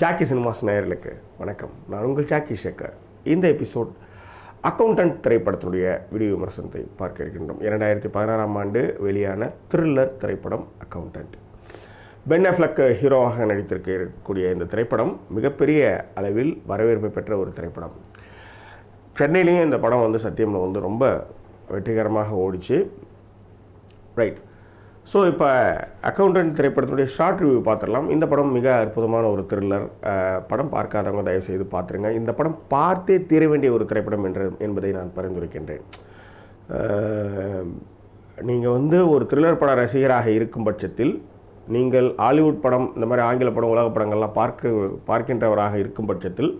Jackie cinemas நேயர்களுக்கு வணக்கம். நான் உங்கள் ஜாக்கி சேகர். இந்த எபிசோட் அக்கௌண்டன்ட் திரைப்படத்தினுடைய வீடியோ விமர்சனத்தை பார்க்க இருக்கின்றோம். 2016ஆம் ஆண்டு வெளியான த்ரில்லர் திரைப்படம் அக்கௌண்டன்ட். பென் அஃப்லெக் ஹீரோவாக நடித்திருக்கக்கூடிய இந்த திரைப்படம் மிகப்பெரிய அளவில் வரவேற்பை பெற்ற ஒரு திரைப்படம். சென்னையிலேயும் இந்த படம் சத்தியமில் ரொம்ப வெற்றிகரமாக ஓடிச்சு. ரைட். ஸோ இப்போ அக்கௌண்டன்ட் திரைப்படத்தினுடைய ஷார்ட் ரிவ்யூ பார்த்துடலாம். இந்த படம் மிக அற்புதமான ஒரு த்ரில்லர் படம். பார்க்காதவங்க தயவுசெய்து பார்த்துருங்க. இந்த படம் பார்த்தே தீர வேண்டிய ஒரு திரைப்படம் என்பதை நான் பரிந்துரைக்கின்றேன். நீங்கள் ஒரு த்ரில்லர் பட ரசிகராக இருக்கும் பட்சத்தில், நீங்கள் ஹாலிவுட் படம், இந்த மாதிரி ஆங்கில படம், உலக படங்கள்லாம் பார்க்கின்றவராக இருக்கும் பட்சத்தில்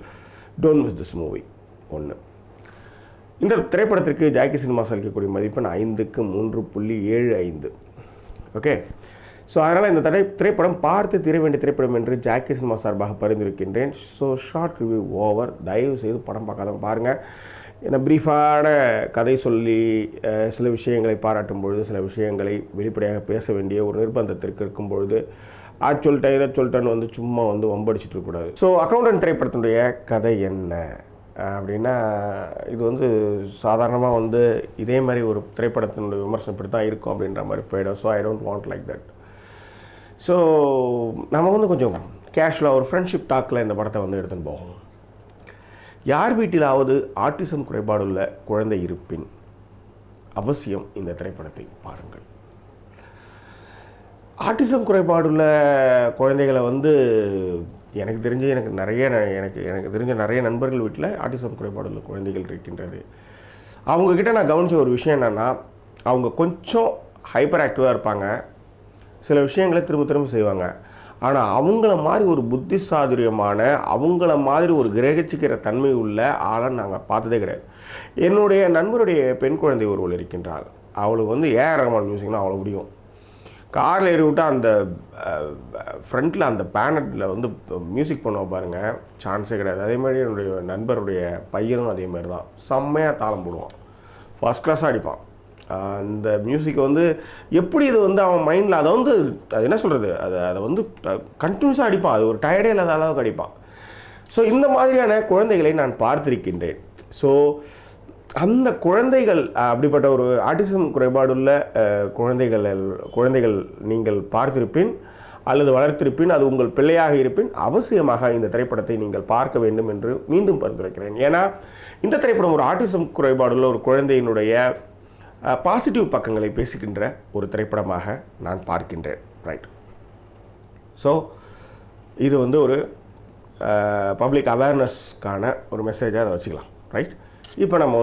டோன்ட் மிஸ் திஸ் மூவி. ஒன்று. இந்த திரைப்படத்திற்கு ஜாக்கி சினிமாஸ் அளிக்கக்கூடிய மதிப்பெண் 5க்கு 3.75. ஓகே. ஸோ அதனால் இந்த திரைப்படம் பார்த்து தீர வேண்டிய திரைப்படம் என்று ஜாக்கி சினிமா சார்பாக பரிந்துரைக்கின்றேன். So short review over. தயவு செய்து படம் பார்க்காதவங்க பாருங்கள். ஏன்னா பிரீஃபான கதை சொல்லி சில விஷயங்களை பாராட்டும் பொழுது, சில விஷயங்களை வெளிப்படையாக பேச வேண்டிய ஒரு நிர்பந்தத்திற்கு இருக்கும் பொழுது சொல்லிட்டேன் இதை சொல்லிட்டேன்னு சும்மா வம்படிச்சிட்டு இருக்கக்கூடாது. ஸோ அக்கௌண்டன்ட் திரைப்படத்தினுடைய கதை என்ன அப்படின்னா, இது சாதாரணமாக இதே மாதிரி ஒரு திரைப்படத்தினுடைய விமர்சனம் இப்படி தான் இருக்கும் அப்படின்ற மாதிரி போயிடும். So I don't want like that. So நம்ம கொஞ்சம் கேஷுவலாக ஒரு ஃப்ரெண்ட்ஷிப் டாக்கில் இந்த படத்தை எடுத்துன்னு போகும். யார் வீட்டிலாவது ஆட்டிசம் குறைபாடுள்ள குழந்தை இருப்பின் அவசியம் இந்த திரைப்படத்தை பாருங்கள். ஆட்டிசம் குறைபாடுள்ள குழந்தைகளை எனக்கு தெரிஞ்ச நிறைய நண்பர்கள் வீட்டில் ஆட்டிசம் குறைபாடுள்ள குழந்தைகள் இருக்கின்றது. அவங்கக்கிட்ட நான் கவனித்த ஒரு விஷயம் என்னென்னா, அவங்க கொஞ்சம் ஹைப்பர் ஆக்டிவாக இருப்பாங்க, சில விஷயங்களை திரும்ப செய்வாங்க. ஆனால் அவங்கள மாதிரி ஒரு புத்தி சாதுரியமான, அவங்கள மாதிரி ஒரு கிரகிச்சிக்கிற தன்மை உள்ள ஆளை நாங்கள் பார்த்ததே கிடையாது. என்னுடைய நண்பருடைய பெண் குழந்தை ஒருவள் இருக்கின்றாள். அவளுக்கு ஏஆர் ரஹ்மான் மியூசிக்னால் அவ்வளோ பிடிக்கும். காரில் ஏறி விட்டால் அந்த ஃப்ரண்ட்டில் அந்த பேனட்டில் மியூசிக் பண்ணுவோம் பாருங்கள், சான்ஸே கிடையாது. அதே மாதிரி என்னுடைய நண்பருடைய பையனும் அதே மாதிரி தான். செம்மையாக தாளம் போடுவான், ஃபஸ்ட் கிளாஸாக அடிப்பான். அந்த மியூசிக்கை எப்படி இது அவன் மைண்டில் அதை அது என்ன சொல்கிறது, அதை கண்டினியூஸாக அடிப்பான். அது ஒரு டயர்டே இல்லாத அளவுக்கு அடிப்பான். ஸோ இந்த மாதிரியான குழந்தைகளை நான் பார்த்திருக்கின்றேன். ஸோ அந்த குழந்தைகள், அப்படிப்பட்ட ஒரு ஆட்டிசம் குறைபாடுள்ள குழந்தைகள் நீங்கள் பார்த்திருப்பின் அல்லது வளர்த்திருப்பின், அது உங்கள் பிள்ளையாக இருப்பின் அவசியமாக இந்த திரைப்படத்தை நீங்கள் பார்க்க வேண்டும் என்று மீண்டும் பரிந்துரைக்கிறேன். ஏன்னா இந்த திரைப்படம் ஒரு ஆட்டிசம் குறைபாடுள்ள ஒரு குழந்தையினுடைய பாசிட்டிவ் பக்கங்களை பேசுகின்ற ஒரு திரைப்படமாக நான் பார்க்கின்றேன். ரைட். ஸோ இது ஒரு பப்ளிக் அவேர்னஸ்க்கான ஒரு மெசேஜாக அதை வச்சுக்கலாம். ரைட். இப்போ நம்ம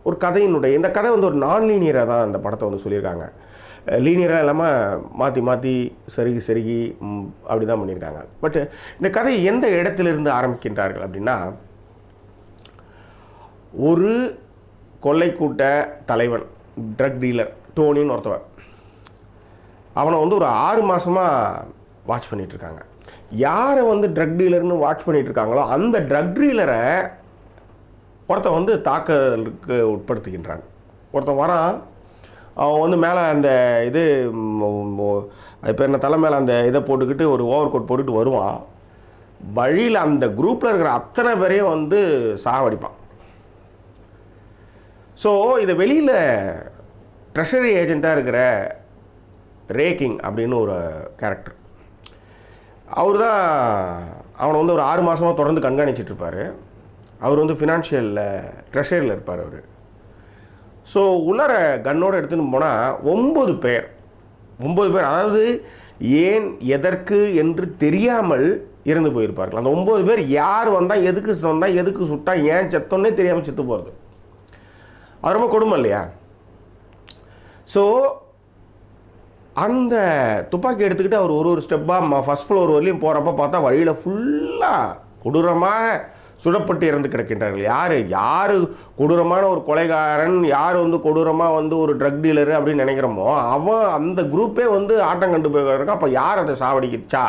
ஒரு கதையினுடைய இந்த கதை ஒரு நான் லீனியராக தான் அந்த படத்தை சொல்லியிருக்காங்க. லீனியராக இல்லாமல் மாற்றி செருகி அப்படி தான் பண்ணியிருக்காங்க. பட் இந்த கதை எந்த இடத்திலிருந்து ஆரம்பிக்கின்றார்கள் அப்படின்னா, ஒரு கொள்ளை கூட்ட தலைவன், ட்ரக் டீலர் டோனின்னு ஒருத்தவன், அவனை ஒரு 6 மாதமாக வாட்ச் பண்ணிகிட்ருக்காங்க. யாரை ட்ரக் டீலர்னு வாட்ச் பண்ணிகிட்ருக்காங்களோ அந்த ட்ரக் டீலரை ஒருத்தன் தாக்குதலுக்கு உட்படுத்துகின்றான். ஒருத்தன் வரான், அவன் மேலே அந்த இது இப்போ என்ன தலை மேலே அந்த இதை போட்டுக்கிட்டு ஒரு ஓவர் கோட் போட்டுக்கிட்டு வருவான். வழியில் அந்த குரூப்பில் இருக்கிற அத்தனை பேரையும் சாவடிப்பான். ஸோ இதை வெளியில் ட்ரெஷரி ஏஜெண்ட்டாக இருக்கிற ரேக்கிங் அப்படின்னு ஒரு கேரக்டர், அவர் தான் அவனை ஒரு 6 மாதமாக தொடர்ந்து கண்காணிச்சிட்ருப்பார். அவர் ஃபினான்ஷியலில் ட்ரெஷரியில் இருப்பார் அவர். ஸோ உள்ளர கன்னோடு எடுத்துன்னு போனால் 9 பேர், அதாவது ஏன் எதற்கு என்று தெரியாமல் இறந்து போயிருப்பார்கள். அந்த 9 பேர் யார் வந்தால், எதுக்கு சுட்டா, ஏன் செத்தோன்னே தெரியாமல் செத்து போகிறது. அது ரொம்ப கொடுமை இல்லையா? ஸோ அந்த துப்பாக்கி எடுத்துக்கிட்டு அவர் ஒரு ஸ்டெப்பாக ஃபஸ்ட் ஃப்ளோர் வரலையும் போகிறப்ப பார்த்தா வழியில் ஃபுல்லாக கொடூரமாக சுடப்பட்டு இறந்து கிடக்கின்றார்கள். யார் கொடூரமான ஒரு கொலைகாரன், யார் கொடூரமாக ஒரு ட்ரக் டீலரு அப்படின்னு நினைக்கிறோமோ, அவன் அந்த குரூப்பே ஆட்டம் கண்டு போயிருக்கான். அப்போ யார் அதை சாவடிக்கிச்சா?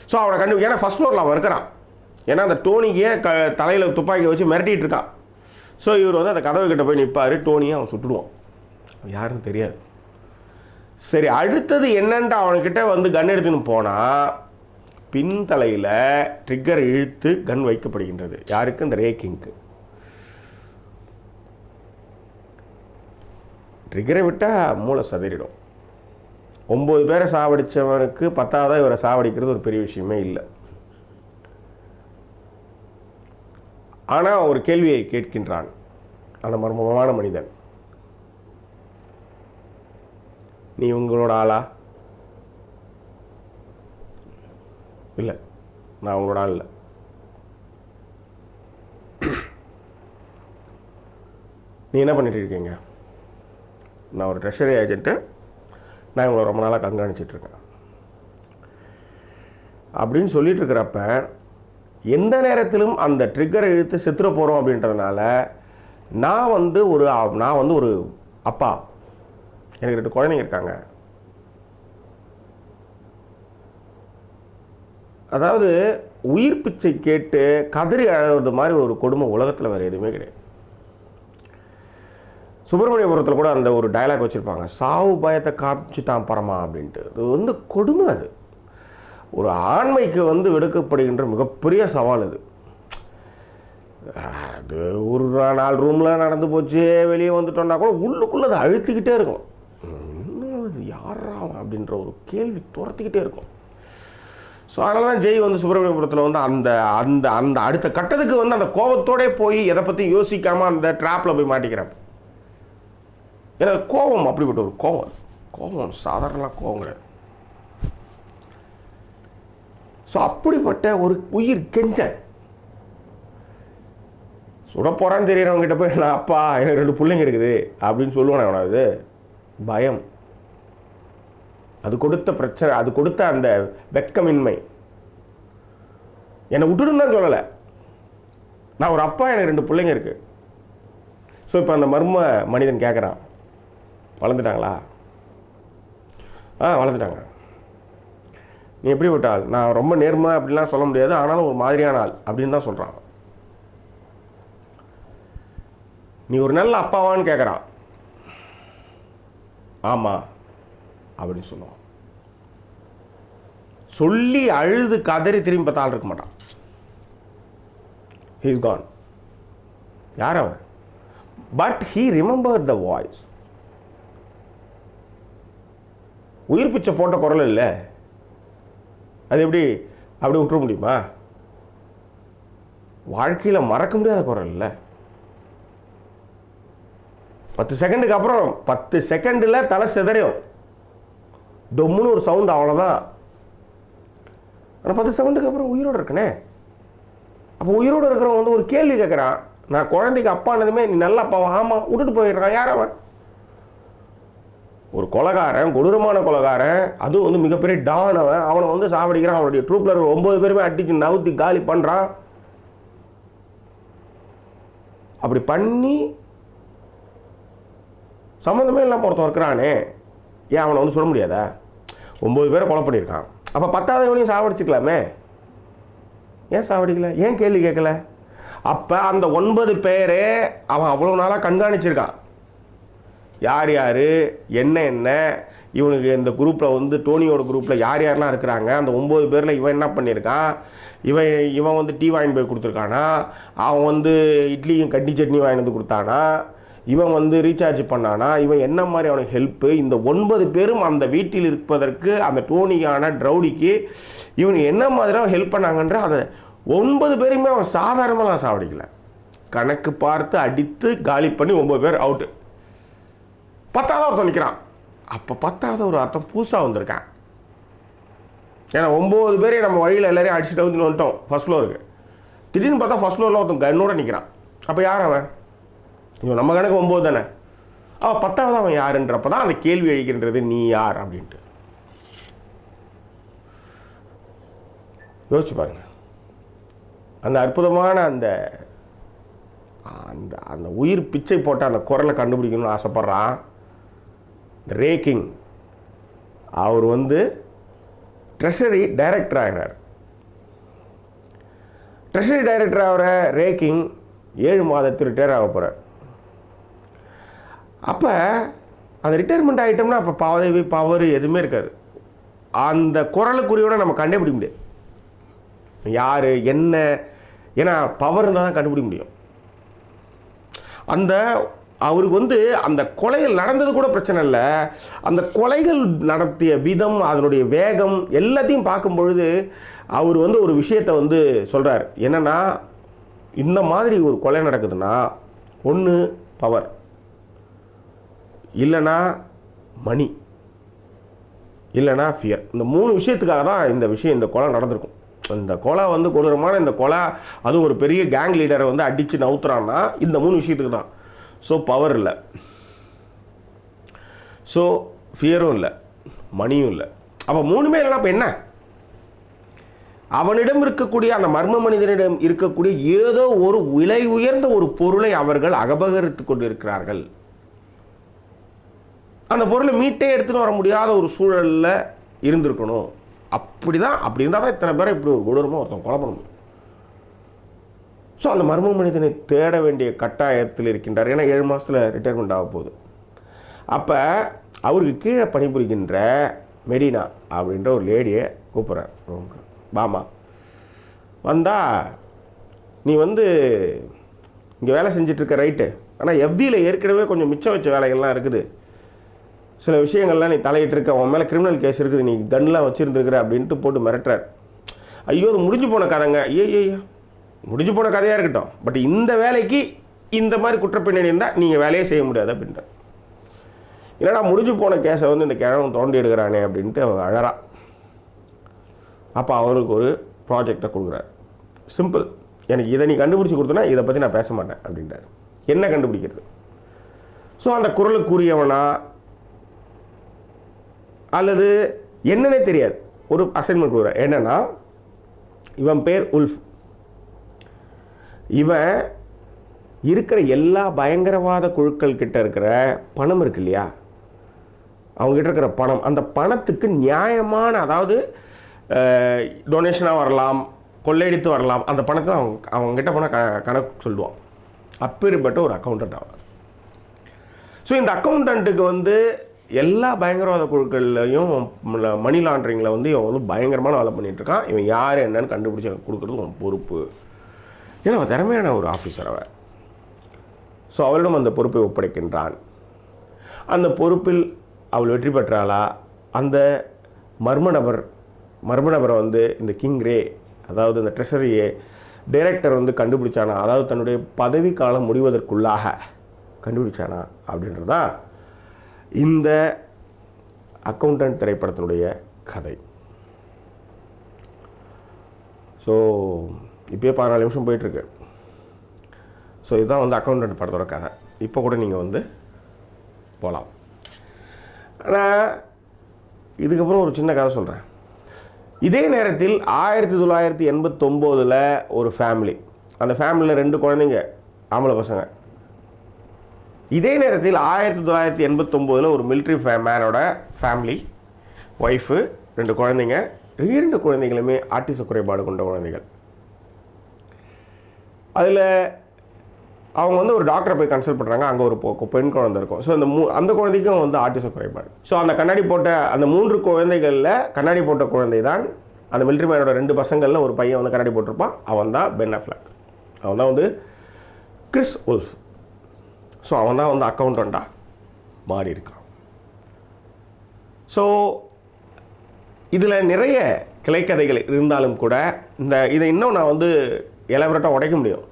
ஸோ அவனை ஏன்னா ஃபஸ்ட் ஃப்ளோரில் அவன் இருக்கிறான். ஏன்னா அந்த டோனிக்கே தலையில் துப்பாக்கி வச்சு மிரட்டிகிட்டு இருக்கான். ஸோ இவர் அந்த கதவு கிட்ட போய் நிற்பார். டோனியை அவன் சுட்டுடுவான். யாருன்னு தெரியாது. சரி, அடுத்தது என்னன்ட்டு அவன்கிட்ட கன் எடுத்துன்னு போனால் பின்தலையில் ட்ரிக்கர் இழுத்து கன் வைக்கப்படுகின்றது. யாருக்கு? இந்த ரே கிங்க்கு. ட்ரிக்கரை விட்டால் மூளை சதறிடும். 9 பேரை சாவடித்தவனுக்கு 10ஆவதாக இவரை சாவடிக்கிறது ஒரு பெரிய விஷயமே இல்லை. ஆனால் ஒரு கேள்வியை கேட்கின்றான் அந்த மர்மமான மனிதன். நீ உங்களோட ஆளா? இல்லை, நான் உங்களோட ஆள் இல்லை. நீ என்ன பண்ணிட்டு இருக்கீங்க? நான் ஒரு ட்ரெஷரி ஏஜென்ட்டு, நான் இவங்களை ரொம்ப நாளாக கண்காணிச்சிட்ருக்கேன் அப்படின்னு சொல்லிட்டு இருக்கிறப்ப, எந்த நேரத்திலும் அந்த ட்ரிக்கரை இழுத்து செத்துற போகிறோம் அப்படின்றதுனால நான் வந்து ஒரு அப்பா, எனக்கு 2 குழந்தைங்க இருக்காங்க. அதாவது உயிர் பிச்சை கேட்டு கதறி அழுவது மாதிரி ஒரு கொடுமை உலகத்தில் வேறு எதுவுமே கிடையாது. சுப்பிரமணியபுரத்தில் கூட அந்த ஒரு டயலாக் வச்சுருப்பாங்க, சாவு பயத்தை காமிச்சிட்டான் பரமா அப்படின்ட்டு. அது வந்து கொடுமை. அது ஒரு ஆண்மைக்கு வந்து விடுக்கப்படுகின்ற மிகப்பெரிய சவால். அது ஒரு 4 ரூமில் நடந்து போச்சு, வெளியே வந்துட்டோன்னா கூட உள்ளுக்குள்ளே அதை அழுத்திக்கிட்டே இருக்கும். யாரா அப்படின்ற ஒரு கேள்வி துரத்திக்கிட்டே இருக்கும். ஸோ அதனால தான் ஜெய் வந்து சுப்பிரமணியபுரத்தில் வந்து அந்த அந்த அந்த அடுத்த கட்டத்துக்கு வந்து அந்த கோபத்தோடே போய் எதை பற்றி யோசிக்காமல் அந்த ட்ராப்பில் போய் மாட்டிக்கிறப்ப, ஏன்னா கோபம் அப்படிப்பட்ட ஒரு கோபம் சாதாரண கோபம் கிடையாது. ஸோ அப்படிப்பட்ட ஒரு உயிர் கெஞ்சன் சுட போகிறான்னு தெரியறவங்ககிட்ட போய் நான் அப்பா எனக்கு 2 பிள்ளைங்க இருக்குது அப்படின்னு சொல்லுவேன். அவனாவது பயம், அது கொடுத்த பிரச்சனை, அது கொடுத்த அந்த வெட்கமின்மை. என்னை விட்டுடுன்னு தான் சொல்லலை, நான் ஒரு அப்பா, எனக்கு 2 பிள்ளைங்க இருக்கு. ஸோ இப்போ அந்த மர்ம மனிதன் கேட்குறான், வளர்ந்துட்டாங்களா? வளர்ந்துட்டாங்க. நீ எப்படி விட்டால்? நான் ரொம்ப நேர்மை அப்படிலாம் சொல்ல முடியாது, ஆனாலும் ஒரு மாதிரியான ஆள் அப்படின்னு தான் சொல்கிறான். நீ ஒரு நல்ல அப்பாவான்னு கேட்குறான். ஆமாம் அப்படின்னு சொல்லுவான். சொல்லி அழுது கதறி திரும்பி பார்த்த ஆள் இருக்க மாட்டான். he is gone. யார் அவன்? But he remembered the voice. உயிர் பிச்சை போட்ட குரல் இல்லை, அது எப்படி அப்படி விட்டுற முடியுமா? வாழ்க்கையில் மறக்க முடியாத குரல் இல்லை. 10 செகண்டுக்கு அப்புறம் 10 செகண்டில் தலை சிதறியும், டொம்முன்னு ஒரு சவுண்ட், அவ்வளோதான். ஆனால் 10 செகண்டுக்கு அப்புறம் உயிரோடு இருக்கனே. அப்போ உயிரோடு இருக்கிறவங்க வந்து ஒரு கேள்வி கேட்குறான், நான் குழந்தைக்கு அப்பானதுமே நீ நல்ல அப்பாவா? ஆமாம். விட்டுட்டு போயிடுறான். யார் அவன்? ஒரு கொலைகாரன், கொடூரமான கொலைகாரன், அதுவும் வந்து மிகப்பெரிய டான். அவனை வந்து சாவடிக்கிறான். அவனுடைய ட்ரூப்பில் இருக்கிற 9 பேருமே அடித்து நவுத்தி காலி பண்ணுறான். அப்படி பண்ணி சம்மந்தமே இல்லாமல் ஒருத்தன் இருக்கிறானே, ஏன் அவனை வந்து சொல்ல முடியாதா? 9 பேரை கொலை பண்ணியிருக்கான். அப்போ 10ஆவதையும் சாவடிச்சுக்கலாமே, ஏன் சாவடிக்கல? ஏன் கேள்வி கேட்கல? அப்போ அந்த 9 பேரே அவன் அவ்வளோ நாளாக கண்காணிச்சிருக்கான். யார் யார் என்ன இவனுக்கு இந்த குரூப்பில் வந்து டோனியோட குரூப்பில் யார் யாரெலாம் இருக்கிறாங்க, அந்த 9 பேரில் இவன் என்ன பண்ணியிருக்கான், இவன் வந்து டீ வாங்கி போய் கொடுத்துருக்கானா, அவன் வந்து இட்லியும் கட்டி சட்னி வாங்கி வந்து கொடுத்தானா, இவன் வந்து ரீசார்ஜ் பண்ணானா, இவன் என்ன மாதிரி அவனுக்கு ஹெல்ப்பு, இந்த 9 பேரும் அந்த வீட்டில் இருப்பதற்கு அந்த டோனிக்கான ட்ரௌடிக்கு இவனுக்கு என்ன மாதிரி ஹெல்ப் பண்ணாங்கன்ற அதை 9 பேருமே அவன் சாதாரணமாக சாவடிக்கல, கணக்கு பார்த்து அடித்து காலி பண்ணி 9 பேர் அவுட்டு. 10ஆவது ஒருத்தன் நிற்கிறான். அப்போ 10ஆவது ஒரு அர்த்தம் புதுசாக வந்திருக்கான். ஏன்னா 9 பேரையும் நம்ம வழியில் எல்லாரையும் அடிச்சுட்டு வந்துட்டோம் ஃபஸ்ட் ஃப்ளோருக்கு. திடீர்னு பார்த்தா ஃபஸ்ட் ஃப்ளோரில் ஒருத்தன் கன்னோட நிற்கிறான். அப்போ யார் அவன்? இவன் நம்ம கணக்கு 9 தானே. அவன் 10ஆவது அவன் யாருன்றப்ப தான் அந்த கேள்வி அழிக்கின்றது, நீ யார் அப்படின்ட்டு. யோசிச்சு பாருங்க. அந்த அற்புதமான அந்த அந்த அந்த உயிர் பிச்சை போட்ட அந்த குரலை கண்டுபிடிக்கணும்னு ஆசைப்பட்றான் ரே கிங். அவர் வந்து ட்ரெஷரி டைரக்டர் ஆகிறார். ட்ரெஷரி டைரக்டர் ஆகிற ரே கிங் 7 மாதத்தில் ரிட்டையர் ஆக போகிறார். அப்போ அந்த ரிட்டையர்மெண்ட் ஆகிட்டோம்னா அப்போ பதவி பவர் எதுவுமே இருக்காது. அந்த குரலுக்குரியவனை நம்ம கண்டுபிடிக்க முடியாது. யார் என்ன, ஏன்னா பவர் இருந்தால் தான் கண்டுபிடிக்க முடியும். அந்த அவருக்கு அந்த கொலைகள் நடந்தது கூட பிரச்சனை இல்லை, அந்த கொலைகள் நடத்திய விதம், அதனுடைய வேகம் எல்லாத்தையும் பார்க்கும் பொழுது அவர் ஒரு விஷயத்தை சொல்கிறார். என்னென்னா, இந்த மாதிரி ஒரு கொலை நடக்குதுன்னா ஒன்று பவர், இல்லைன்னா மணி, இல்லைன்னா ஃபியர். இந்த 3 விஷயத்துக்காக தான் இந்த கொலை நடந்திருக்கும். இந்த கொலை கொடூரமான இந்த கொலை, அதுவும் ஒரு பெரிய கேங் லீடரை அடித்து நவுத்துறான்னா இந்த 3 விஷயத்துக்கு தான். ஸோ பவர் இல்லை, ஸோ ஃபியரும் இல்லை, மணியும் இல்லை. அப்போ 3மே இல்லைன்னா அப்போ என்ன? அவனிடம் இருக்கக்கூடிய அந்த மர்ம மனிதனிடம் இருக்கக்கூடிய ஏதோ ஒரு விலை உயர்ந்த ஒரு பொருளை அவர்கள் அபகரித்து கொண்டிருக்கிறார்கள். அந்த பொருளை மீட்டே எடுத்துன்னு வர முடியாத ஒரு சூழலில் இருந்திருக்கணும். அப்படி இருந்தால் தான் இத்தனை பேரை இப்படி ஒரு கொடூரமாக ஒருத்தன் கொலை பண்ண முடியும். ஸோ அந்த மர்ம மனிதனை தேட வேண்டிய கட்டாயத்தில் இருக்கின்றார். ஏன்னா 7 மாதத்தில் ரிட்டையர்மெண்ட் ஆக போகுது. அப்போ அவருக்கு கீழே பணிபுரிகின்ற மெடினா அப்படின்ற ஒரு லேடியை கூப்பிட்றார் ரூமுக்கு. பாமா வந்தா, நீ இங்கே வேலை செஞ்சிட்ருக்க ரைட்டு, ஆனால் எஃபியில் ஏற்கனவே கொஞ்சம் மிச்சம் வச்ச வேலைகள்லாம் இருக்குது, சில விஷயங்கள்லாம் நீ தலையிட்டிருக்க, உன் மேலே கிரிமினல் கேஸ் இருக்குது, நீ கன்லாம் வச்சுருந்துருக்குற அப்படின்ட்டு போட்டு மிரட்டுறார். ஐயோ அது முடிஞ்சு போன கதைங்க, ஐயோ முடிஞ்சு போன கதையாக இருக்கட்டும், பட் இந்த வேலைக்கு இந்த மாதிரி குற்றப்பின்னணி இருந்தால் நீங்கள் வேலையே செய்ய முடியாது அப்படின்ற. இல்லைனா முடிஞ்சு போன கேஸை இந்த கிழவன் தோண்டி எடுக்கிறானே அப்படின்ட்டு அவர் அழறா. அப்போ அவருக்கு ஒரு ப்ராஜெக்டை கொடுக்குறார். சிம்பிள், எனக்கு இதை நீ கண்டுபிடிச்சி கொடுத்தனா இதை பற்றி நான் பேச மாட்டேன் அப்படின்றார். என்ன கண்டுபிடிக்கிறது? ஸோ அந்த குரலுக்குரியவனா அல்லது என்னன்னே தெரியாது ஒரு அசைன்மெண்ட் கொடுக்குறார். என்னென்னா, இவன் பேர் உல்ஃப், இவன் இருக்கிற எல்லா பயங்கரவாத குழுக்கள் கிட்ட இருக்கிற பணம் இருக்கு இல்லையா, அவங்ககிட்ட இருக்கிற பணம், அந்த பணத்துக்கு நியாயமான, அதாவது டொனேஷனாக வரலாம், கொள்ளையடித்து வரலாம், அந்த பணத்தை அவங்ககிட்ட போனால் கணக்கு சொல்லுவான். அப்பேற்பட்ட ஒரு அக்கௌண்டன்ட் ஆவார். ஸோ இந்த அக்கௌண்டண்ட்டுக்கு எல்லா பயங்கரவாத குழுக்கள்லையும் மணி லாண்ட்ரிங்கில் இவன் பயங்கரமான வேலை பண்ணிகிட்ருக்கான். இவன் யார் என்னன்னு கண்டுபிடிச்சி கொடுக்குறது உன் பொறுப்பு. ஏன்னா அவன் திறமையான ஒரு ஆஃபீஸர் அவன். ஸோ அவளிடம் அந்த பொறுப்பை ஒப்படைக்கின்றான். அந்த பொறுப்பில் அவள் வெற்றி பெற்றாளா? அந்த மர்ம நபரை இந்த கிங் ரே, அதாவது இந்த ட்ரெஷரியை டைரக்டர் கண்டுபிடிச்சானா, அதாவது தன்னுடைய பதவி காலம் முடிவதற்குள்ளாக கண்டுபிடிச்சானா அப்படின்றது தான் இந்த அக்கௌண்டன்ட் திரைப்படத்தினுடைய கதை. ஸோ இப்போயே 14 நிமிஷம் போயிட்டுருக்கு. ஸோ இதுதான் அக்கௌண்டன்ட் படத்தோட கதை. இப்போ கூட நீங்கள் போகலாம். ஆனால் இதுக்கப்புறம் ஒரு சின்ன கதை சொல்கிறேன். இதே நேரத்தில் 1989 ஒரு ஃபேமிலி, அந்த ஃபேமிலியில் 2 குழந்தைங்க, ஆம்பளை பசங்க. இதே நேரத்தில் 1989 ஒரு மிலிட்ரி மேனோட ஃபேமிலி, ஒய்ஃபு, 2 குழந்தைங்க. 2 குழந்தைகளுமே ஆட்டிச குறைபாடு கொண்ட குழந்தைகள். அதில் அவங்க ஒரு டாக்டரை போய் கன்சல்ட் பண்ணுறாங்க. அங்கே ஒரு பெண் குழந்தை இருக்கும். ஸோ அந்த குழந்தைக்கும் ஆட்டிச குறைபாடு. ஸோ அந்த கண்ணாடி போட்ட அந்த 3 குழந்தைகளில் கண்ணாடி போட்ட குழந்தை தான் அந்த மிலிட்ரி மேனோட 2 பசங்களில் ஒரு பையன் கண்ணாடி போட்டிருப்பான். அவன் தான் பென் அஃப்லெக். அவன் தான் கிறிஸ் உல்ஃப். ஸோ அவன் தான் அக்கௌண்டண்ட்டாக மாறி இருக்கான். ஸோ இதில் நிறைய கிளைக்கதைகள் இருந்தாலும் கூட இதை இன்னும் நான் எலாபரேட்டாக உடைக்க முடியும்.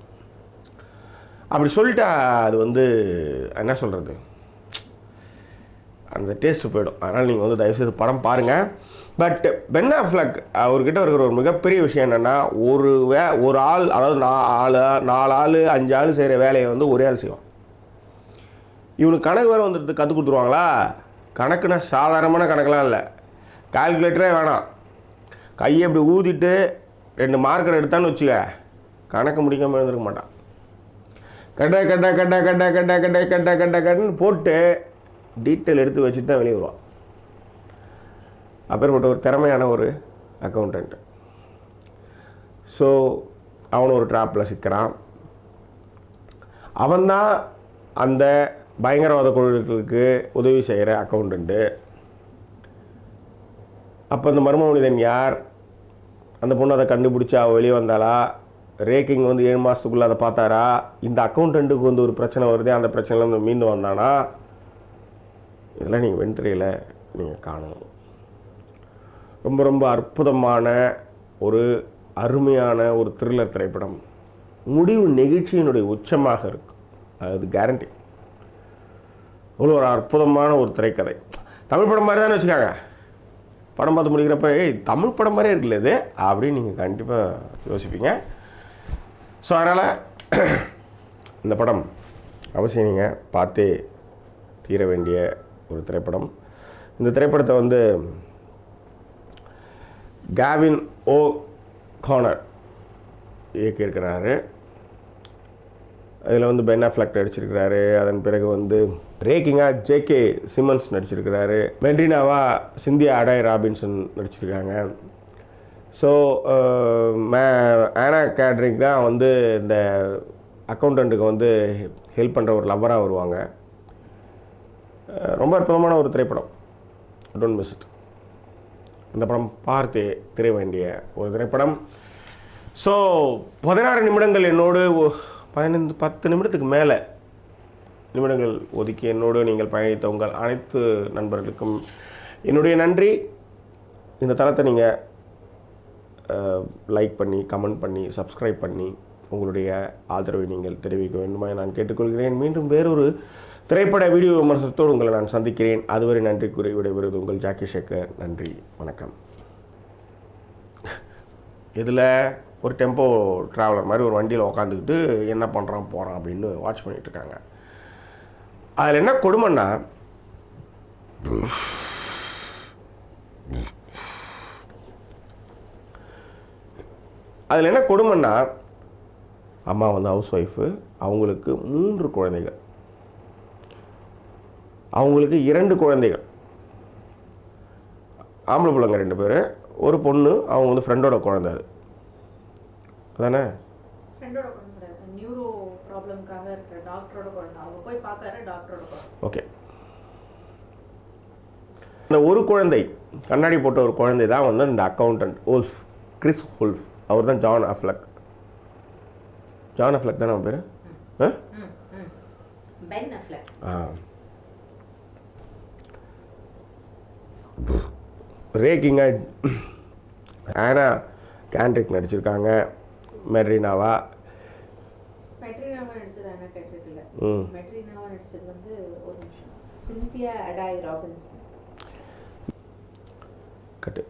அப்படி சொல்லிட்டா அது என்ன சொல்கிறது, அந்த டேஸ்ட்டு போயிடும். அதனால் நீங்கள் தயவுசெய்து படம் பாருங்கள். பட் பென் அஃப்லெக் அவர்கிட்ட இருக்கிற ஒரு மிகப்பெரிய விஷயம் என்னென்னா, ஒரு ஆள், அதாவது 4 ஆள் 5 ஆள் செய்கிற வேலையை ஒரே ஆள் செய்வான். இவனுக்கு கணக்கு வேறு கற்றுக் கொடுத்துருவாங்களா? கணக்குன்னா சாதாரணமான கணக்கெலாம் இல்லை, கால்குலேட்டரே வேணாம். கையை இப்படி ஊதிட்டு 2 மார்க்கர் எடுத்தான்னு வச்சுக்க, கணக்கு முடிக்காமல் இருந்திருக்க மாட்டான். கட்டன்னு போட்டு டீட்டெயில் எடுத்து வச்சுட்டு தான் வெளியே வருவான். அப்பேற்பட்ட ஒரு திறமையான ஒரு அக்கௌண்டண்ட். ஸோ அவன் ஒரு ட்ராப்பில் சிக்கிறான். அவன்தான் அந்த பயங்கரவாத குழுக்களுக்கு உதவி செய்கிற அக்கௌண்டண்ட்டு. அப்போ அந்த மர்ம மனிதன் யார்? அந்த பொண்ணு அதை கண்டுபிடிச்சி அவள் வெளியே வந்தாளா, ரேக்கிங் வந்து 7 மாதத்துக்குள்ளே அதை பார்த்தாரா, இந்த அக்கௌண்டண்ட்டுக்கு வந்து ஒரு பிரச்சனை வருது அந்த பிரச்சனையில் வந்து மீண்டு வந்தானா, இதெல்லாம் நீங்கள் வெண்திரையில் நீங்கள் காணணும். ரொம்ப ரொம்ப அற்புதமான ஒரு அருமையான ஒரு த்ரில்லர் திரைப்படம். முடிவு நெகிழ்ச்சியினுடைய உச்சமாக இருக்கும், அது கேரண்டி. இவ்வளோ ஒரு அற்புதமான ஒரு திரைக்கதை. தமிழ் படம் மாதிரி தானே வச்சுக்காங்க. படம் பார்த்து முடிக்கிறப்ப தமிழ் படம் மாதிரியே இருக்குல்ல இது அப்படின்னு நீங்கள் கண்டிப்பாக யோசிப்பீங்க. ஸோ அதனால் இந்த படம் அவசியம் நீங்கள் பார்த்தே தீர வேண்டிய ஒரு திரைப்படம். இந்த திரைப்படத்தை வந்து கேவின் ஓ கானர் இயக்கியிருக்கிறாரு. அதில் வந்து பென் அஃப்லெக் நடிச்சிருக்கிறாரு. அதன் பிறகு வந்து ரேக்கிங்காக ஜேகே சிமன்ஸ் நடிச்சிருக்கிறாரு. மெட்ரினாவா சிந்தியா அடாய் ராபின்சன் நடிச்சிருக்காங்க. ஸோ ஆனா கேட்ரிக் தான் வந்து இந்த அக்கௌண்டண்ட்டுக்கு வந்து ஹெல்ப் பண்ணுற ஒரு லவ்வராக வருவாங்க. ரொம்ப அற்புதமான ஒரு திரைப்படம். Don't miss it. இந்த படம் பார்த்தே திரை வேண்டிய ஒரு திரைப்படம். ஸோ 16 நிமிடங்கள் என்னோடு 10 நிமிடத்துக்கு மேலே நிமிடங்கள் ஒதுக்கி என்னோடு நீங்கள் பயணித்த உங்கள் அனைத்து நண்பர்களுக்கும் என்னுடைய நன்றி. இந்த தளத்தை நீங்கள் லைக் பண்ணி, கமெண்ட் பண்ணி, சப்ஸ்கிரைப் பண்ணி உங்களுடைய ஆதரவை நீங்கள் தெரிவிக்க வேண்டுமா நான் கேட்டுக்கொள்கிறேன். மீண்டும் வேறொரு திரைப்பட வீடியோ விமர்சனத்தோடு உங்களை நான் சந்திக்கிறேன். அதுவரை நன்றி கூறி விடைபெறுவது உங்கள் ஜாக்கி சேகர். நன்றி, வணக்கம். இதில் ஒரு டெம்போ ட்ராவலர் மாதிரி ஒரு வண்டியில் உட்காந்துக்கிட்டு என்ன பண்ணுறான் போகிறான் அப்படின்னு வாட்ச் பண்ணிகிட்ருக்காங்க. அதில் என்ன கொடுமைன்னா, அம்மா வந்து ஹவுஸ் ஒய்ஃபு, அவங்களுக்கு 3 குழந்தைகள், அவங்களுக்கு 2 குழந்தைகள், ஆம்பளை பிள்ளைங்க 2 பேர், ஒரு பொண்ணு, அவங்க வந்து ஃப்ரெண்டோட குழந்தை. அது அதானே ஓகே. இந்த ஒரு குழந்தை, கண்ணாடி போட்ட ஒரு குழந்தை தான் வந்து இந்த அக்கௌண்டன்ட் ஓல்ஃப், கிறிஸ் ஓல்ஃப். அவர் தான் ஜான் அஃப்லெக். ஜான் அஃப்லெக் தானே அவன் பேர்? ரேக்கிங்காக ஆனா கேண்ட்ரிக் நடிச்சிருக்காங்க. மெட்ரினாவா கட்டு